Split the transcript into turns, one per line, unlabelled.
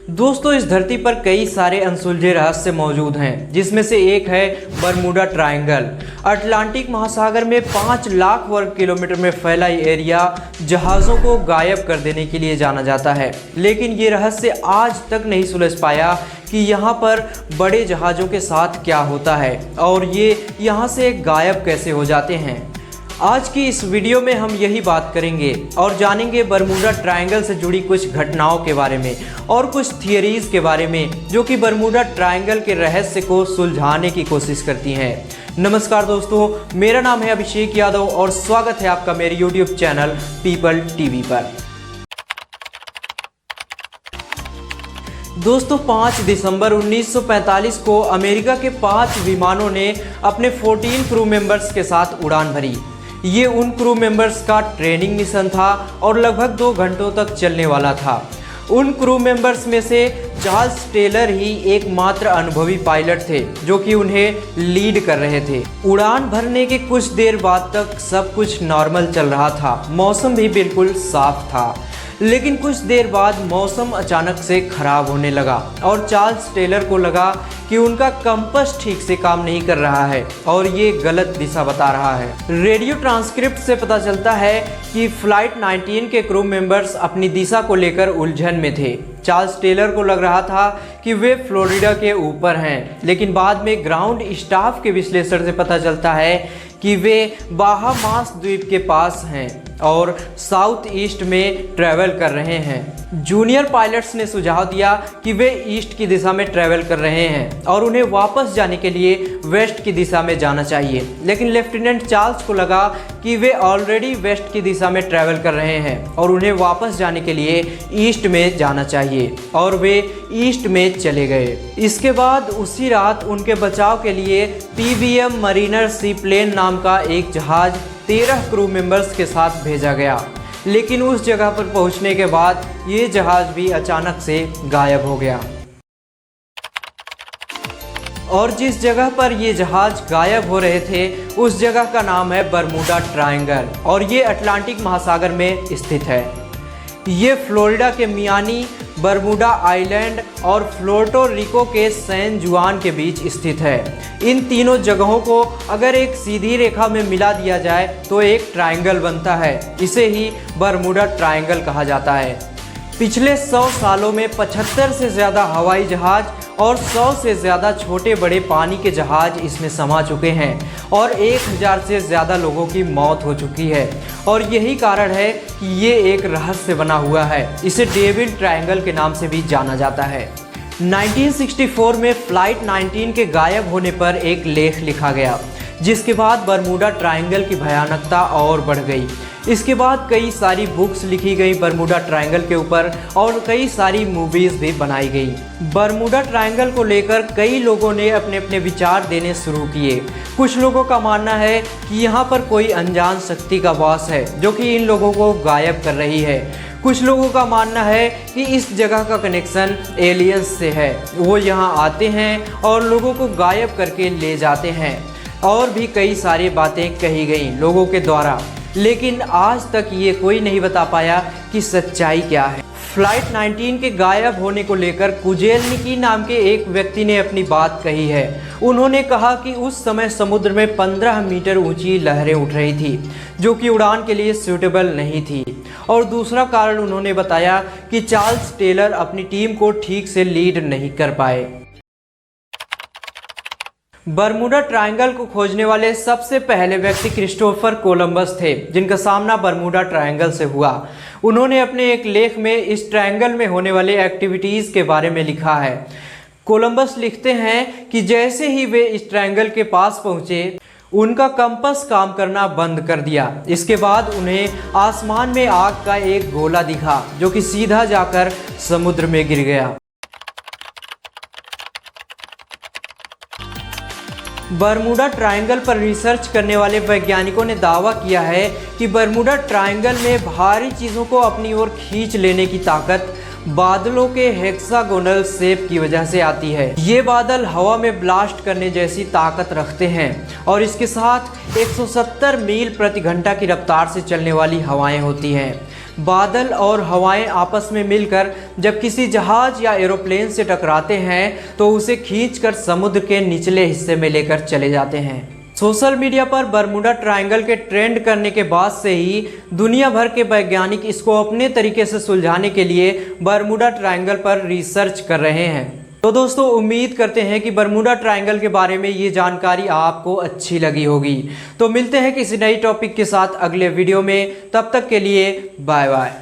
दोस्तों, इस धरती पर कई सारे अनसुलझे रहस्य मौजूद हैं, जिसमें से एक है बरमूडा ट्रायंगल। अटलांटिक महासागर में 5 लाख वर्ग किलोमीटर में फैला ये एरिया जहाज़ों को गायब कर देने के लिए जाना जाता है। लेकिन ये रहस्य आज तक नहीं सुलझ पाया कि यहाँ पर बड़े जहाज़ों के साथ क्या होता है और ये यहाँ से गायब कैसे हो जाते हैं। आज की इस वीडियो में हम यही बात करेंगे और जानेंगे बरमूडा ट्रायंगल से जुड़ी कुछ घटनाओं के बारे में और कुछ थियरीज के बारे में जो कि बरमूडा ट्रायंगल के रहस्य को सुलझाने की कोशिश करती हैं। नमस्कार दोस्तों, मेरा नाम है अभिषेक यादव और स्वागत है आपका मेरे YouTube चैनल पीपल टीवी पर। दोस्तों, 5 दिसंबर 1945 को अमेरिका के 5 विमानों ने अपने 14 क्रू मेंबर्स के साथ उड़ान भरी। ये उन क्रू मेंबर्स का ट्रेनिंग मिशन था और लगभग 2 घंटों तक चलने वाला था। उन क्रू मेंबर्स में से चार्ल्स टेलर ही एकमात्र अनुभवी पायलट थे जो कि उन्हें लीड कर रहे थे। उड़ान भरने के कुछ देर बाद तक सब कुछ नॉर्मल चल रहा था, मौसम भी बिल्कुल साफ था। लेकिन कुछ देर बाद मौसम अचानक से खराब होने लगा और चार्ल्स टेलर को लगा कि उनका कंपास ठीक से काम नहीं कर रहा है और ये गलत दिशा बता रहा है। रेडियो ट्रांसक्रिप्ट से पता चलता है कि फ्लाइट 19 के क्रू मेंबर्स अपनी दिशा को लेकर उलझन में थे। चार्ल्स टेलर को लग रहा था कि वे फ्लोरिडा के ऊपर हैं, लेकिन बाद में ग्राउंड स्टाफ के विश्लेषण से पता चलता है कि वे बाहामास द्वीप के पास हैं और साउथ ईस्ट में ट्रैवल कर रहे हैं। जूनियर पायलट्स ने सुझाव दिया कि वे ईस्ट की दिशा में ट्रैवल कर रहे हैं और उन्हें वापस जाने के लिए वेस्ट की दिशा में जाना चाहिए। लेकिन लेफ्टिनेंट चार्ल्स को लगा कि वे ऑलरेडी वेस्ट की दिशा में ट्रैवल कर रहे हैं और उन्हें वापस जाने के लिए ईस्ट में जाना चाहिए और वे ईस्ट में चले गए। इसके बाद उसी रात उनके बचाव के लिए PBM मरीनर सी प्लेन नाम का एक जहाज 13 क्रू मेंबर्स के साथ भेजा गया। लेकिन उस जगह पर पहुंचने के बाद ये जहाज भी अचानक से गायब हो गया और जिस जगह पर ये जहाज गायब हो रहे थे उस जगह का नाम है बरमूडा ट्रायंगल और ये अटलांटिक महासागर में स्थित है। ये फ्लोरिडा के मियामी, बरमूडा आइलैंड और प्लर्टो रिको के सैन जुआन के बीच स्थित है। इन तीनों जगहों को अगर एक सीधी रेखा में मिला दिया जाए तो एक ट्रायंगल बनता है। इसे ही बरमूडा ट्रायंगल कहा जाता है। पिछले 100 सालों में 75 से ज़्यादा हवाई जहाज और 100 से ज़्यादा छोटे बड़े पानी के जहाज इसमें समा चुके हैं और 1000 से ज़्यादा लोगों की मौत हो चुकी है और यही कारण है कि ये एक रहस्य बना हुआ है। इसे डेविल ट्रायंगल के नाम से भी जाना जाता है। 1964 में फ्लाइट 19 के गायब होने पर एक लेख लिखा गया, जिसके बाद बरमूडा ट्रायंगल की भयानकता और बढ़ गई। इसके बाद कई सारी बुक्स लिखी गई बरमूडा ट्रायंगल के ऊपर और कई सारी मूवीज़ भी बनाई गई। बरमूडा ट्रायंगल को लेकर कई लोगों ने अपने अपने विचार देने शुरू किए। कुछ लोगों का मानना है कि यहाँ पर कोई अनजान शक्ति का वास है जो कि इन लोगों को गायब कर रही है। कुछ लोगों का मानना है कि इस जगह का कनेक्शन एलियंस से है, वो यहाँ आते हैं और लोगों को गायब करके ले जाते हैं। और भी कई सारी बातें कही गई लोगों के द्वारा, लेकिन आज तक ये कोई नहीं बता पाया कि सच्चाई क्या है। फ्लाइट 19 के गायब होने को लेकर कुजेलनिकी नाम के एक व्यक्ति ने अपनी बात कही है। उन्होंने कहा कि उस समय समुद्र में 15 मीटर ऊंची लहरें उठ रही थी जो कि उड़ान के लिए सूटेबल नहीं थी। और दूसरा कारण उन्होंने बताया कि चार्ल्स टेलर अपनी टीम को ठीक से लीड नहीं कर पाए। बरमूडा ट्रायंगल को खोजने वाले सबसे पहले व्यक्ति क्रिस्टोफर कोलंबस थे, जिनका सामना बरमूडा ट्रायंगल से हुआ। उन्होंने अपने एक लेख में इस ट्रायंगल में होने वाले एक्टिविटीज़ के बारे में लिखा है। कोलंबस लिखते हैं कि जैसे ही वे इस ट्रायंगल के पास पहुंचे उनका कंपास काम करना बंद कर दिया। इसके बाद उन्हें आसमान में आग का एक गोला दिखा जो कि सीधा जाकर समुद्र में गिर गया। बरमूडा ट्रायंगल पर रिसर्च करने वाले वैज्ञानिकों ने दावा किया है कि बरमूडा ट्रायंगल में भारी चीज़ों को अपनी ओर खींच लेने की ताकत बादलों के हेक्सागोनल शेप की वजह से आती है। ये बादल हवा में ब्लास्ट करने जैसी ताकत रखते हैं और इसके साथ 170 मील प्रति घंटा की रफ्तार से चलने वाली हवाएं होती हैं। बादल और हवाएं आपस में मिलकर जब किसी जहाज या एरोप्लेन से टकराते हैं तो उसे खींचकर समुद्र के निचले हिस्से में लेकर चले जाते हैं। सोशल मीडिया पर बरमूडा ट्रायंगल के ट्रेंड करने के बाद से ही दुनिया भर के वैज्ञानिक इसको अपने तरीके से सुलझाने के लिए बरमूडा ट्रायंगल पर रिसर्च कर रहे हैं। तो दोस्तों, उम्मीद करते हैं कि बरमूडा ट्रायंगल के बारे में ये जानकारी आपको अच्छी लगी होगी। तो मिलते हैं किसी नई टॉपिक के साथ अगले वीडियो में, तब तक के लिए बाय बाय।